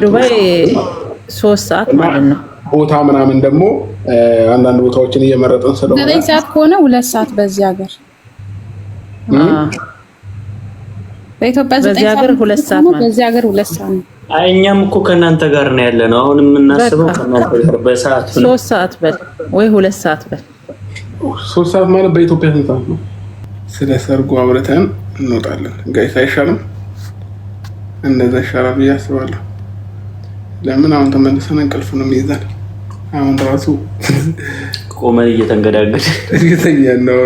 ዱባይ 3 ሰዓት ማለት ነው። ቦታ ምናምን ደግሞ አንዳንድ ቦታዎችን እየመረጥን ስለሆነ 9 ሰዓት ከሆነ 2 ሰዓት በዚህ ሀገር በኢትዮጵያ 9 ሰዓት 2 ሰዓት ማለት በዚህ ሀገር 2 ሰዓት ነው። እኛም እኮ ከናንተ ጋር ነው ያለነው። አሁን የምናስበው ከናንተ ጋር በሰዓት 3 ሰዓት በል ወይ 2 ሰዓት በል። 3 ሰዓት ማለት በኢትዮጵያ ስንት ሰዓት ነው? ስለ ሰርጉ አብረተን እንወጣለን። ጋይስ አይሻልም? እንደዛ ይሻላል ብዬ አስባለሁ። ለምን አሁን ተመልሰን እንቅልፍ ነው የሚይዘን። አሁን ራሱ ቆመን እየተንገዳገደ እየተኛን ነው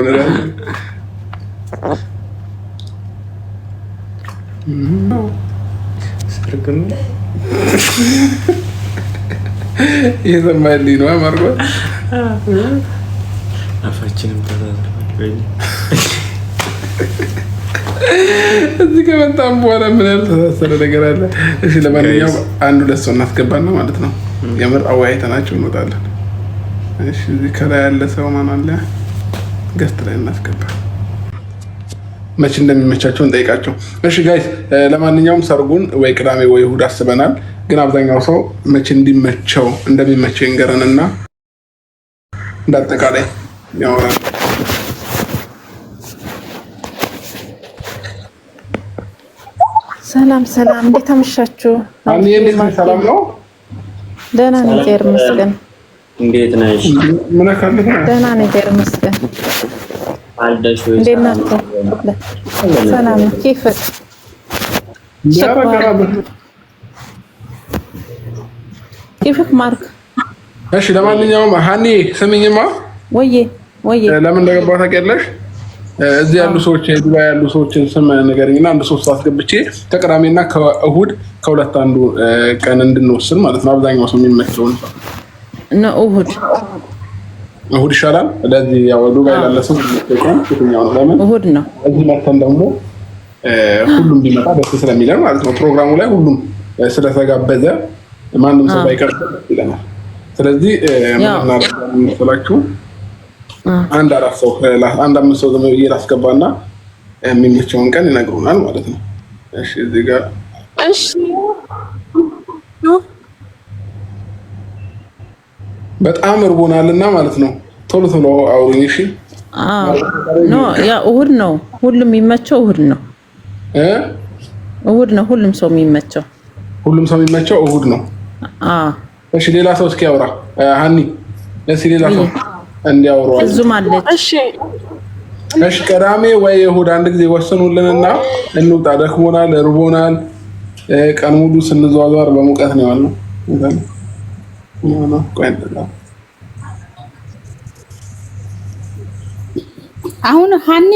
ነው ሰርግም የሰማልኝ ነው ማርቆ አፋችንም ተዛዝቷል። እዚህ ከመጣን በኋላ ምን ያልተሳሰረ ነገር አለ? እሺ ለማንኛውም አንድ ሁለት ሰው እናስገባና ማለት ነው የምር አወያይተናቸው እንወጣለን። እሺ እዚህ ከላይ ያለ ሰው ማን አለ? ገስት ላይ እናስገባ። መቼ እንደሚመቻቸው እንጠይቃቸው። እሺ ጋይስ ለማንኛውም ሰርጉን ወይ ቅዳሜ ወይ እሑድ አስበናል። ግን አብዛኛው ሰው መቼ እንደሚመቸው ይንገረንና እንዳጠቃላይ ያወራል። ሰላም እንዴት አመሻችሁ? ሰላም ነው? ደህና ነኝ እግዚአብሔር ይመስገን። እንዴት ነሽ? ምን አካልተ? ደህና ነኝ እግዚአብሔር ይመስገን። አልደሽ ወይ? እንዴት ናችሁ? ሰላም كيفك? كيفك ማርክ? እሺ ለማንኛውም ሃኒ ስሚኝማ። ወዬ ለምን እንደገባሁ ታውቂያለሽ? እዚህ ያሉ ሰዎች ዱባይ ያሉ ሰዎችን ስም ነገርኝና አንድ 3 ሰዓት ገብቼ ከቅዳሜና ከእሑድ ከሁለት አንዱ ቀን እንድንወስን ማለት ነው። አብዛኛው ሰው የሚመቸው ነው እሑድ ይሻላል። ለዚህ ያው ዱባይ ያለ ሰው የሚመቸው የትኛው ነው? ለምን እሑድ ነው። እዚህ መተን ደግሞ ሁሉም ቢመጣ ደስ ስለሚለን ማለት ነው። ፕሮግራሙ ላይ ሁሉም ስለተጋበዘ ማንም ሰው ባይቀር ይለናል። ስለዚህ ምን እናደርጋለን መሰላችሁ? አንድ 4 ሰው አንድ 5 ሰው ደግሞ እየላስገባና የሚመቸውን ቀን ይነግሩናል ማለት ነው። እሺ እዚህ ጋር እሺ በጣም እርቦናልና ማለት ነው። ቶሎ አውሩኝ። እሺ ኖ ያ እሑድ ነው። ሁሉም የሚመቸው እሑድ ነው። እሑድ ነው ሁሉም ሰው የሚመቸው እሑድ ነው። እሺ ሌላ ሰው እስኪ ያውራ። ሃኒ እሺ ሌላ ሰው እንዲያወሩ እዙም አለች። እሺ ቅዳሜ ወይ እሑድ አንድ ጊዜ ወስኑልንና እንውጣ። ደክሞናል፣ እርቦናል። ቀን ሙሉ ስንዘዋወር በሙቀት ነው ያለው። አሁን ሃኒ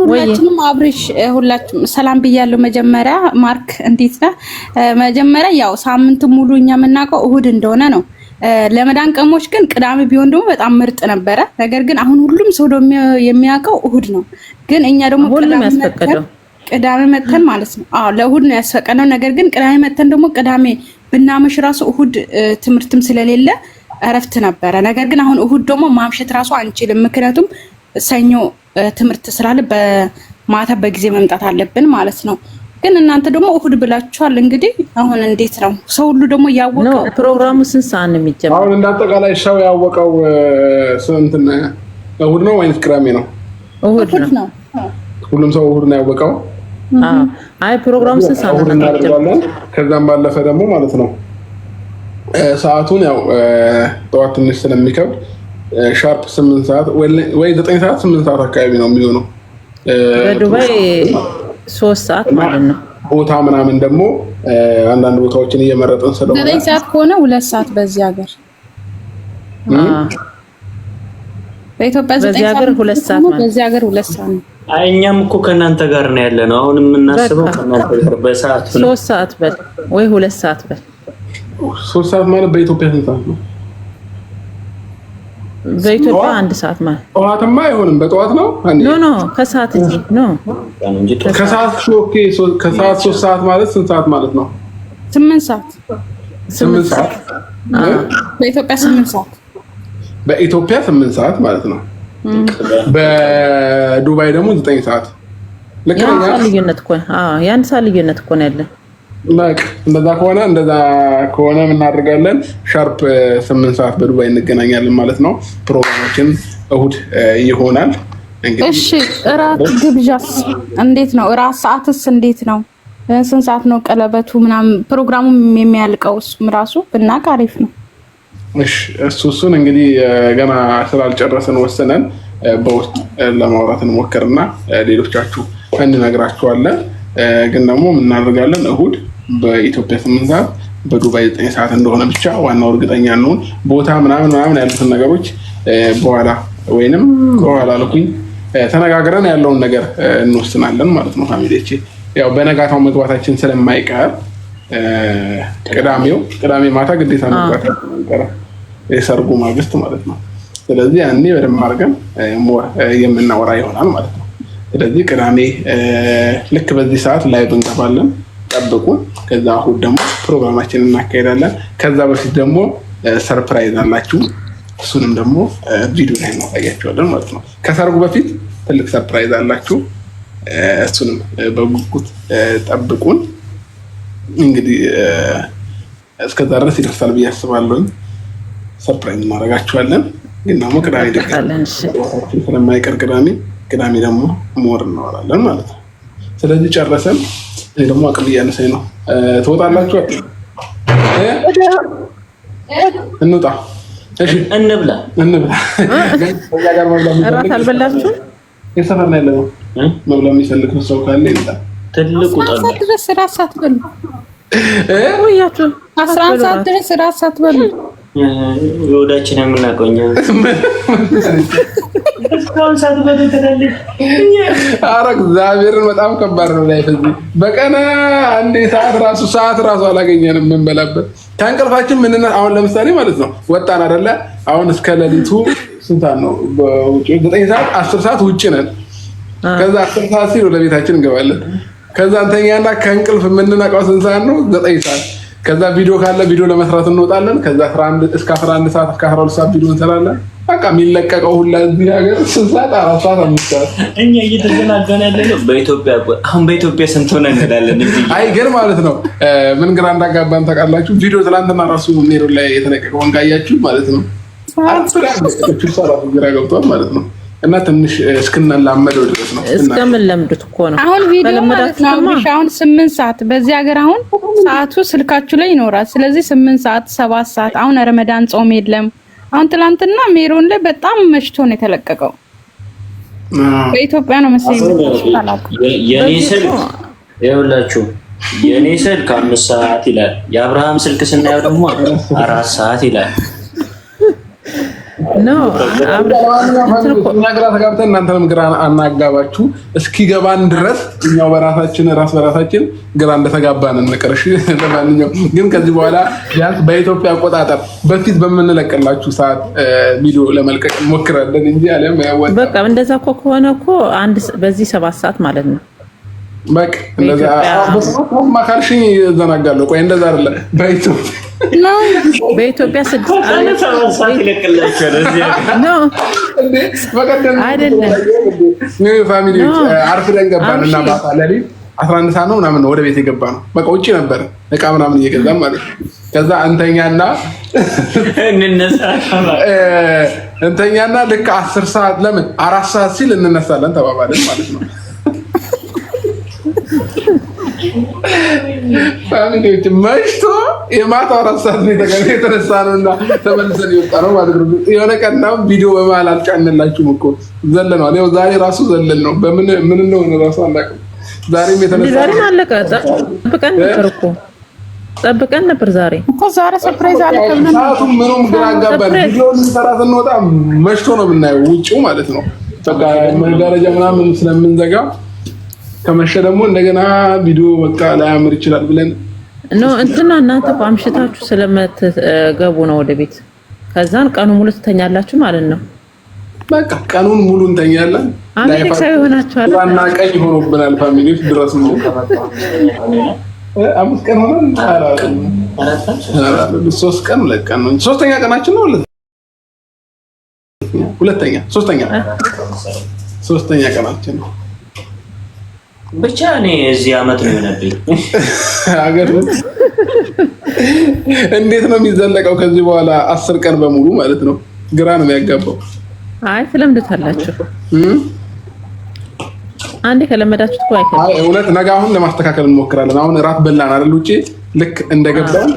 ሁላችንም አብርሽ ሁላችንም ሰላም ብያለሁ። መጀመሪያ ማርክ እንዴት ነህ? መጀመሪያ ያው ሳምንት ሙሉ እኛ የምናውቀው እሑድ እንደሆነ ነው። ለመዳን ቀሞች ግን ቅዳሜ ቢሆን ደግሞ በጣም ምርጥ ነበረ። ነገር ግን አሁን ሁሉም ሰው ደግሞ የሚያውቀው እሑድ ነው። ግን እኛ ደግሞ ቅዳሜ መተን ማለት ነው። ለእሑድ ነው ያስፈቀደው። ነገር ግን ቅዳሜ መተን ደግሞ ቅዳሜ ብናመሽ ራሱ እሑድ ትምህርትም ስለሌለ እረፍት ነበረ። ነገር ግን አሁን እሑድ ደግሞ ማምሸት ራሱ አንችልም። ምክንያቱም ሰኞ ትምህርት ስላለ በማታ በጊዜ መምጣት አለብን ማለት ነው። ግን እናንተ ደግሞ እሑድ ብላችኋል። እንግዲህ አሁን እንዴት ነው ሰው ሁሉ ደግሞ ያወቀው? ፕሮግራሙ ስንት ሰዓት ነው የሚጀምረው? አሁን እንዳጠቃላይ ሰው ያወቀው ስንት ነው? እሑድ ነው ወይስ ቅዳሜ ነው? እሑድ ነው። ሁሉም ሰው እሑድ ነው ያወቀው። አይ ፕሮግራሙ ስንት ሰዓት ነው የሚጀምረው? ከዛም ባለፈ ደግሞ ማለት ነው ሰዓቱን ያው ጠዋት ትንሽ ስለሚከብድ ሻርፕ 8 ሰዓት ወይ 9 ሰዓት 8 ሰዓት አካባቢ ነው የሚሆነው በዱባይ 3 ሰዓት ማለት ነው። ቦታ ምናምን ደግሞ አንዳንድ ቦታዎችን እየመረጥን ስለሆነ 9 ሰዓት ከሆነ 2 ሰዓት በዚህ ሀገር በኢትዮጵያ 9 ሰዓት 2 ሰዓት ማለት በዚህ ሀገር 2 ሰዓት ነው። እኛም እኮ ከናንተ ጋር ነው ያለነው። አሁን የምናስበው ከናንተ ጋር በሰዓት 3 ሰዓት በል ወይ 2 ሰዓት በል። 3 ሰዓት ማለት በኢትዮጵያ ስንት ሰዓት ነው? በኢትዮጵያ 1 ሰዓት ማለት ጠዋትማ አይሆንም። በጠዋት ነው ኖ ከሰዓት እንጂ ከሰዓት ኦኬ። ከሰዓት 3 ሰዓት ማለት ስንት ሰዓት ማለት ነው? 8 ሰዓት 8 ሰዓት በኢትዮጵያ 8 ሰዓት በኢትዮጵያ 8 ሰዓት ማለት ነው። በዱባይ ደግሞ 9 ሰዓት። ልክ ነው። ልዩነት እኮ ያን ሰዓት ልዩነት እኮ ነው ያለን በቃ እንደዛ ከሆነ እናደርጋለን። ሻርፕ 8 ሰዓት በዱባይ እንገናኛለን ማለት ነው። ፕሮግራማችን እሁድ ይሆናል። እሺ እራት ግብዣስ እንዴት ነው? እራት ሰዓትስ እንዴት ነው? ስንት ሰዓት ነው ቀለበቱ ምናምን ፕሮግራሙ የሚያልቀው? እሱም ራሱ ብናውቅ አሪፍ ነው። እሺ እሱን እንግዲህ ገና ስላልጨረስን ወሰነን በውስጥ ለማውራት እንሞክርና ሌሎቻችሁ እንነግራችኋለን። ግን ደግሞ እናደርጋለን እሁድ በኢትዮጵያ 8 ሰዓት በዱባይ 9 ሰዓት እንደሆነ ብቻ ዋናው እርግጠኛ እንሆን። ቦታ ምናምን ያሉትን ነገሮች በኋላ ወይንም በኋላ ልኩኝ ተነጋግረን ያለውን ነገር እንወስናለን ማለት ነው። ፋሚሊዎቼ ያው በነጋታው መግባታችን ስለማይቀር ቅዳሜ ማታ ግዴታ መግባታችን አይቀርም፣ የሰርጉ ማግስት ማለት ነው። ስለዚህ ያኔ በደንብ አድርገን የምናወራ ይሆናል ማለት ነው። ስለዚህ ቅዳሜ ልክ በዚህ ሰዓት ላይቭ እንገባለን፣ ጠብቁን። ከዛ እሑድ ደግሞ ፕሮግራማችንን እናካሄዳለን። ከዛ በፊት ደግሞ ሰርፕራይዝ አላችሁ፣ እሱንም ደግሞ ቪዲዮ ላይ እናሳያችኋለን ማለት ነው። ከሰርጉ በፊት ትልቅ ሰርፕራይዝ አላችሁ፣ እሱንም በጉጉት ጠብቁን። እንግዲህ እስከዛ ድረስ ይደርሳል ብዬ አስባለሁ። ሰርፕራይዝ እናደርጋችኋለን። ግን ደግሞ ቅዳሜ ስለማይቀር ቅዳሜ ደግሞ ሞር እናወራለን ማለት ነው። ስለዚህ ጨረሰን። እኔ ደግሞ አቅም እያነሰኝ ነው። ትወጣላችሁ? እንውጣ። እሺ እንብላ። እራት አልበላችሁም? የሰፈር ላይ ያለው መብላት የሚፈልግ ሰው ካለ ይምጣ። ትልቁ ጠላ ድረስ እራት ሳትበሉ ቆያችሁ። 11 ሰዓት ድረስ እራት ሳትበሉ ወዳችን የምናውቀው እኛ እስካሁን ሳትበሉ ትላለች። ኧረ እግዚአብሔርን በጣም ከባድ ነው። ላይ በቀን አንዴ ሰዓት ራሱ አላገኘንም የምንበላበት ከእንቅልፋችን ምን አሁን ለምሳሌ ማለት ነው ወጣን አይደለ? አሁን እስከ ሌሊቱ ስንት ነው? በውጪ 9 ሰዓት 10 ሰዓት ውጪ ነን። ከዛ 10 ሰዓት ሲል ወደ ቤታችን እንገባለን። ከዛ እንተኛና ከእንቅልፍ የምንነቃው ስንት ሰዓት ነው? 9 ሰዓት። ከዛ ቪዲዮ ካለ ቪዲዮ ለመስራት እንወጣለን። ከዛ 11 እስከ 11 ሰዓት እስከ 12 ሰዓት ቪዲዮ እንሰራለን። በቃ የሚለቀቀው ሁላ እዚህ ሀገር 3 ሰዓት 4 ሰዓት 5 ሰዓት እኛ እየተዘናጋን ያለነው በኢትዮጵያ። አሁን በኢትዮጵያ ስንት ሆነ እንላለን። አይ ግን ማለት ነው ምን ግራ እንዳጋባን ታውቃላችሁ? ቪዲዮ ትናንትና ራሱ ኔሮ ላይ የተለቀቀውን ካያችሁ ማለት ነው ግራ ገብቷል ማለት ነው። እና ትንሽ እስክንላመደው ድረስ ነው እስከምንለምዱት እኮ ነው። አሁን ቪዲዮ ማለት ነው አሁን 8 ሰዓት በዚህ ሀገር አሁን ሰዓቱ ስልካችሁ ላይ ይኖራል። ስለዚህ 8 ሰዓት 7 ሰዓት አሁን ረመዳን ጾም የለም። አሁን ትላንትና ሜሮን ላይ በጣም መሽቶ ነው የተለቀቀው። በኢትዮጵያ ነው መሰለኝ። የኔ ስልክ ይኸውላችሁ የኔ ስልክ 5 ሰዓት ይላል። የአብርሃም ስልክ ስናየው ደግሞ 4 ሰዓት ይላል። ነው ግራ ተጋብተን እናንተንም ግራ አናጋባችሁ እስኪገባን ድረስ እኛው በራሳችን ግራ እንደተጋባን እንቀርሽ። ለማንኛውም ግን ከዚህ በኋላ ቢያንስ በኢትዮጵያ አቆጣጠር በፊት በምንለቅላችሁ ሰዓት ቪዲዮ ለመልቀቅ እንሞክራለን እንጂ አለም ያወጣ በቃ እንደዛ እኮ ከሆነ እኮ በዚህ 7 ሰዓት ማለት ነው። በቃ እንደዛ ማካልሽ ዘናጋለሁ። ቆይ እንደዛ አይደለ በኢትዮጵያ 6 ሰዓት ይለቅላችኋል። እዚህ ነው በቀደም አይደለም ፋሚሊዎች አርፍደን ገባን እና ማታ ለሊት 11 ሰዓት ነው ምናምን ወደ ቤት የገባ ነው። በቃ ውጪ ነበር እቃ ምናምን እየገዛን ማለት ነው። ከዛ እንተኛና ልክ 10 ሰዓት ለምን 4 ሰዓት ሲል እንነሳለን ተባባለን ማለት ነው። ፋሚሊዎች መሽቶ የማታ 4 ሰዓት ነው የተነሳ ነው እና ተመልሰን የወጣ ነው ማለት ነው። የሆነ ቀን ቪዲዮ በመሀል አልጫንላችሁም እኮ ዘለነዋል። ያው ዛሬ ራሱ ዘለል ነው። ምን ነው ራሱ አላውቅም። ዛሬም የተነሳ ዛሬም አለቀ። ጠብቀን ነበር ዛሬ ሰርፕራይዝ አለ። ሰዓቱ ምኑም ግራ አጋባን። ቪዲዮ ልንሰራ ስንወጣ መሽቶ ነው የምናየው ውጪው ማለት ነው። በቃ መጋረጃ ምናምን ስለምንዘጋ ከመሸ ደግሞ እንደገና ቪዲዮ በቃ ላያምር ይችላል ብለን ነው እናንተ አምሽታችሁ ስለምትገቡ ነው ወደ ቤት። ከዛን ቀኑ ሙሉ ትተኛላችሁ ማለት ነው። በቃ ቀኑን ሙሉ እንተኛለን። ላይፋይ ሆናችኋል እና ቀኝ ሆኖብናል። ፋሚሊዎች ድረስ ነው 5 ቀን ሆነን 3 ቀን 2 ቀን ነው 3ኛ ቀናችን ነው። ሶስተኛ ቀናችን ነው። ብቻ እኔ እዚህ አመት ነው የሆነብኝ። ሀገር እንዴት ነው የሚዘለቀው ከዚህ በኋላ 10 ቀን በሙሉ ማለት ነው? ግራ ነው የሚያጋባው። አይ ስለምድታላችሁ አንዴ ከለመዳችሁት እኮ አይከብድም። አይ እውነት ነገ አሁን ለማስተካከል እንሞክራለን። አሁን እራት በላን አይደል? ውጪ ልክ እንደገባን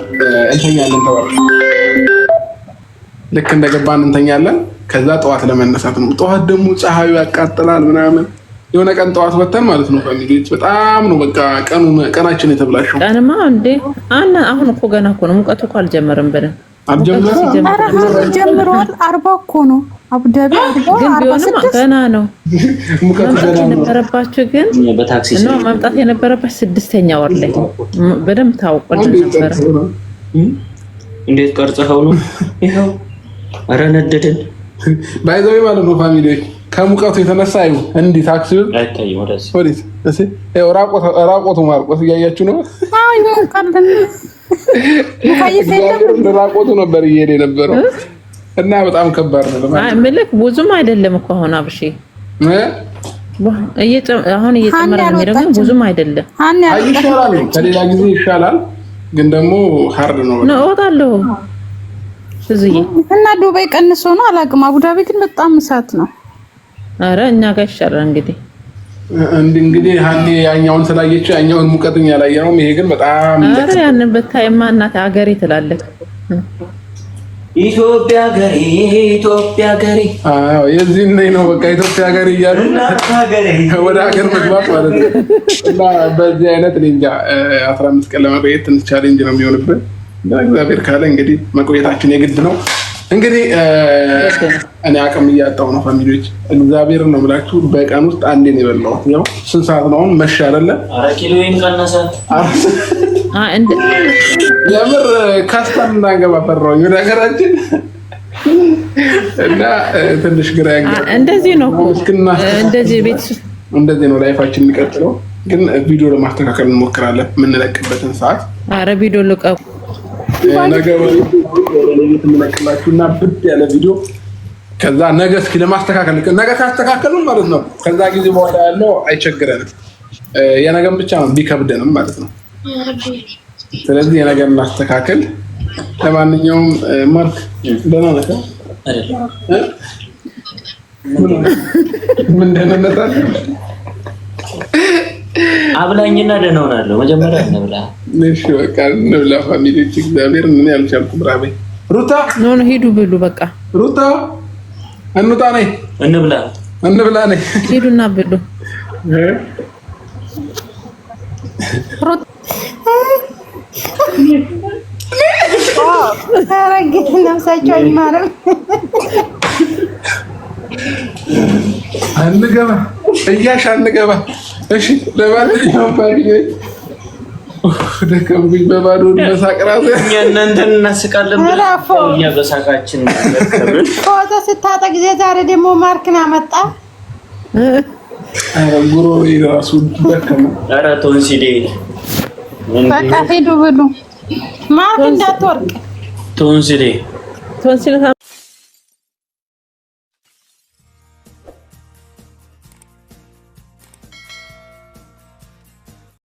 እንተኛለን ተባለ። ልክ እንደገባን እንተኛለን። ከዛ ጠዋት ለመነሳት ነው። ጠዋት ደግሞ ፀሐዩ ያቃጥላል ምናምን። የሆነ ቀን ጠዋት ወተን ማለት ነው ፋሚሊዎች በጣም ነው በቃ ቀናችን የተብላሸው። ቀንማ እንዴ አሁን እኮ ገና እኮ ነው ሙቀቱ እኮ አልጀመረም ብለን ጀምሯል። 40 እኮ ነው አቡዳቢ ግን ቢሆንም ገና ነው መምጣት የነበረባችሁ ግን በታክሲ ነው መምጣት የነበረባችሁ 6ኛ ወር ላይ በደንብ ታውቆልን ነበር። እንዴት ቀርጸኸው ነው? ይሄው አረ ነደደን ባይዘው ማለት ነው ፋሚሊዎች ከሙቀቱ የተነሳ አይው እንዲህ ታክሲው አይታይም። ወዴት እሺ ራቆቱ ማርቆስ እያያችሁ ነው። አይ ወንቀልን ራቆቱ ነበር እየሄደ የነበረው እና በጣም ከባድ ነው ለማለት። አይ ምልክ ብዙም አይደለም እኮ አሁን አብሺ አሁን እየጨመረ ነው የሚለው ብዙም አይደለም። ይሻላል ከሌላ ጊዜ ይሻላል ግን ደግሞ ሃርድ ነው ነው እወጣለሁ እዚህ እና ዱባይ ቀንሶ ነው አላውቅም። አቡዳቢ ግን በጣም እሳት ነው። አረ እኛ ጋር ይሻላል እንግዲህ ሀኒ ያኛውን ስላየች ያኛውን ሙቀትኛ ላይ ነው። ይሄ ግን በጣም አረ ያንን በታይማ እናት ሀገሬ ትላለች። ኢትዮጵያ ሀገሬ ኢትዮጵያ ሀገሬ አዎ የዚህ ነው በቃ ኢትዮጵያ ሀገሬ እያሉ ወደ ሀገር መግባት ማለት ነው። እና በዚህ አይነት እንጃ 15 ቀን ለመቆየት ትንሽ ቻሌንጅ ነው የሚሆንብን። እግዚአብሔር ካለ እንግዲህ መቆየታችን የግድ ነው። እንግዲህ እኔ አቅም እያጣሁ ነው ፋሚሊዎች፣ እግዚአብሔር ነው ብላችሁ በቀን ውስጥ አንዴ ነው የበላሁት። ያው ስንት ሰዓት ነው አሁን? መሻ አይደለ? 4 ኪሎ ቀነሰ። የምር ካስተር እንዳንገባ ፈራሁኝ ወደ ሀገራችን እና ትንሽ ግራ ያጋባል። እንደዚህ ነው እንደዚህ ነው ላይፋችን የሚቀጥለው። ግን ቪዲዮ ለማስተካከል እንሞክራለን የምንለቅበትን ሰዓት። አረ ቪዲዮ ልቀቁ ነገ ለሌሊት የምንለቅላችሁና ብድ ያለ ቪዲዮ ከዛ ነገ እስኪ ለማስተካከል ነገ ካስተካከሉን ማለት ነው ከዛ ጊዜ በኋላ ያለው አይቸግረንም። የነገን ብቻ ነው ቢከብደንም ማለት ነው። ስለዚህ የነገን እናስተካከል። ለማንኛውም ማርክ ደህና ነህ አይደል? ምን ደህና ነህ? አብላኝና ደህና ሆናለሁ። መጀመሪያ እንብላ። እሺ በቃ እንብላ ፋሚሊዎች። እግዚአብሔር ምን ያልቻልኩ ብራቤ ሩታ ኖ ሂዱ ብሉ በቃ ሩታ እንውጣ ነይ እንብላ ነይ ሂዱና ብሉ። ታረጋግጥ ነፍሳቸው አይማርም። አንገባ እያሽ አንገባ። እሺ ለማንኛውም ፋሚሊዎች ደከምኩኝ በባዶ መሳቅ ራሱ እኛ እናንተን እናስቃለን። እኛ በሳቃችን ደከምን። ፎቶ ስታጣ ጊዜ ዛሬ ደግሞ ማርክን አመጣ። ጉሮ ራሱ ደከመ። ኧረ ቶንሲሌ በቃ ሂዱ ብሉ። ማርክ እንዳትወርቅ ቶንሲሌ